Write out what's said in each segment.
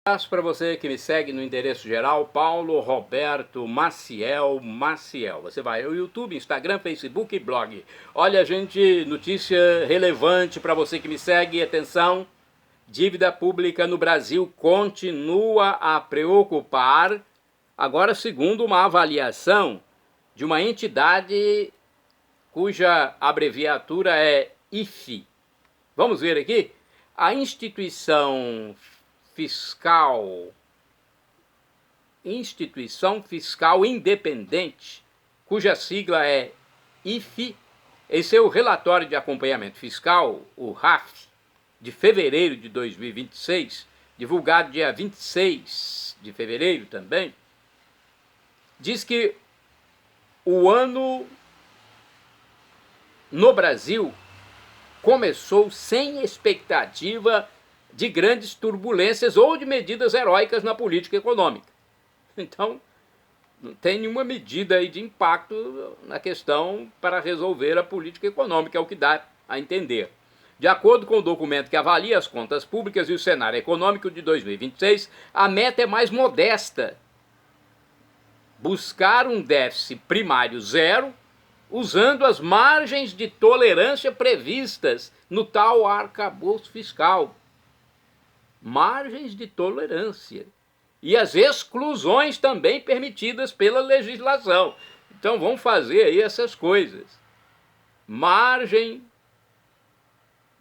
Abraço para você que me segue no endereço geral, Paulo Roberto Maciel. Você vai ao YouTube, Instagram, Facebook e blog. Olha, gente, notícia relevante para você que me segue. Atenção, dívida pública no Brasil continua a preocupar. Agora, segundo uma avaliação de uma entidade cuja abreviatura é IFE. Vamos ver aqui? A instituição fiscal independente, cuja sigla é IFE, em seu relatório de acompanhamento fiscal, o RAF, de fevereiro de 2026, divulgado dia 26 de fevereiro também, diz que o ano no Brasil começou sem expectativa de grandes turbulências ou de medidas heróicas na política econômica. Então, não tem nenhuma medida aí de impacto na questão para resolver a política econômica, é o que dá a entender. De acordo com o documento que avalia as contas públicas e o cenário econômico de 2026, a meta é mais modesta: buscar um déficit primário zero, usando as margens de tolerância previstas no tal arcabouço fiscal. Margens de tolerância. E as exclusões também permitidas pela legislação. Então vamos fazer aí essas coisas. Margem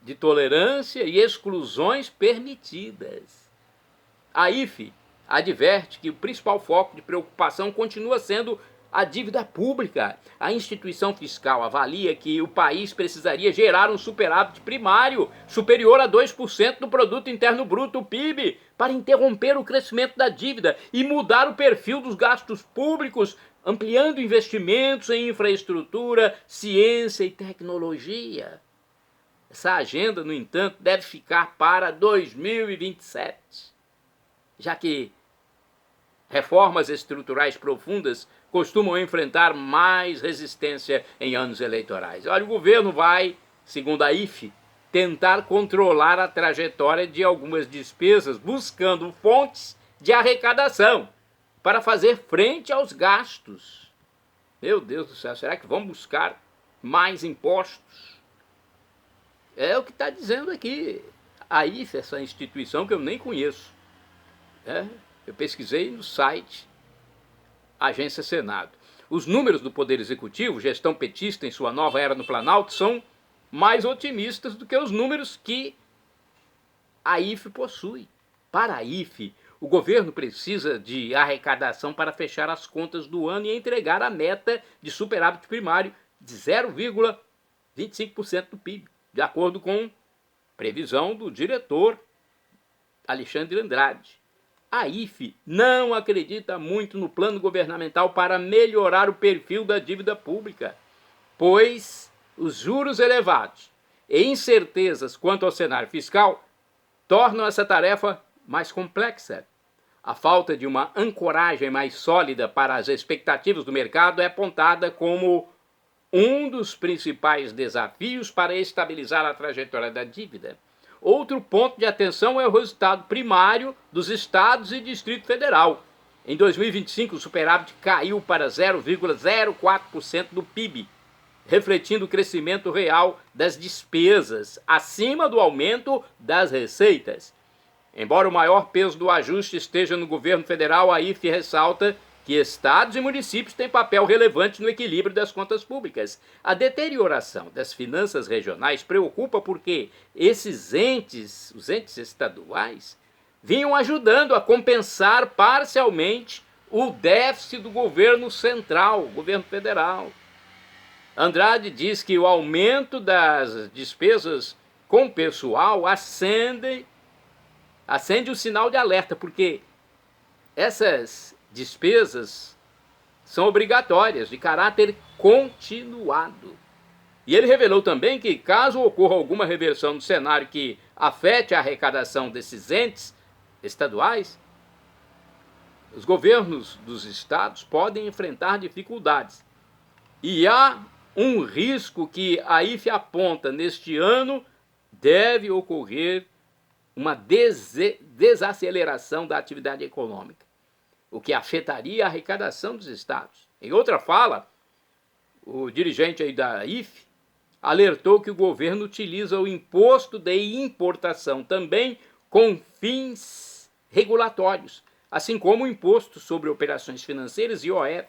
de tolerância e exclusões permitidas. A IFE adverte que o principal foco de preocupação continua sendo a dívida pública. A instituição fiscal avalia que o país precisaria gerar um superávit primário superior a 2% do produto interno bruto, o PIB, para interromper o crescimento da dívida e mudar o perfil dos gastos públicos, ampliando investimentos em infraestrutura, ciência e tecnologia. Essa agenda, no entanto, deve ficar para 2027, já que reformas estruturais profundas costumam enfrentar mais resistência em anos eleitorais. Olha, o governo vai, segundo a IFE, tentar controlar a trajetória de algumas despesas, buscando fontes de arrecadação para fazer frente aos gastos. Meu Deus do céu, será que vão buscar mais impostos? É o que está dizendo aqui a IFE, essa instituição que eu nem conheço. Eu pesquisei no site Agência Senado. Os números do Poder Executivo, gestão petista em sua nova era no Planalto, são mais otimistas do que os números que a IFE possui. Para a IFE, o governo precisa de arrecadação para fechar as contas do ano e entregar a meta de superávit primário de 0,25% do PIB, de acordo com previsão do diretor Alexandre Andrade. A IFE não acredita muito no plano governamental para melhorar o perfil da dívida pública, pois os juros elevados e incertezas quanto ao cenário fiscal tornam essa tarefa mais complexa. A falta de uma ancoragem mais sólida para as expectativas do mercado é apontada como um dos principais desafios para estabilizar a trajetória da dívida. Outro ponto de atenção é o resultado primário dos estados e Distrito Federal. Em 2025, o superávit caiu para 0,04% do PIB, refletindo o crescimento real das despesas, acima do aumento das receitas. Embora o maior peso do ajuste esteja no governo federal, a IFE ressalta que estados e municípios têm papel relevante no equilíbrio das contas públicas. A deterioração das finanças regionais preocupa porque esses entes, os entes estaduais, vinham ajudando a compensar parcialmente o déficit do governo central, governo federal. Andrade diz que o aumento das despesas com pessoal acende o sinal de alerta, porque essas despesas são obrigatórias, de caráter continuado. E ele revelou também que, caso ocorra alguma reversão no cenário que afete a arrecadação desses entes estaduais, os governos dos estados podem enfrentar dificuldades. E há um risco que a IFE aponta neste ano deve ocorrer uma desaceleração da atividade econômica, o que afetaria a arrecadação dos estados. Em outra fala, o dirigente aí da IFE alertou que o governo utiliza o imposto de importação também com fins regulatórios, assim como o imposto sobre operações financeiras, IOF,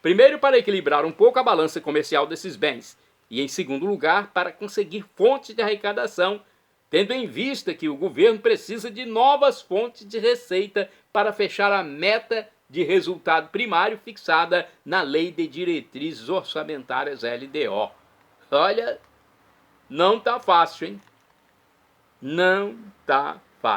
primeiro para equilibrar um pouco a balança comercial desses bens e, em segundo lugar, para conseguir fontes de arrecadação, tendo em vista que o governo precisa de novas fontes de receita para fechar a meta de resultado primário fixada na Lei de Diretrizes Orçamentárias LDO. Olha, não tá fácil, hein? Não tá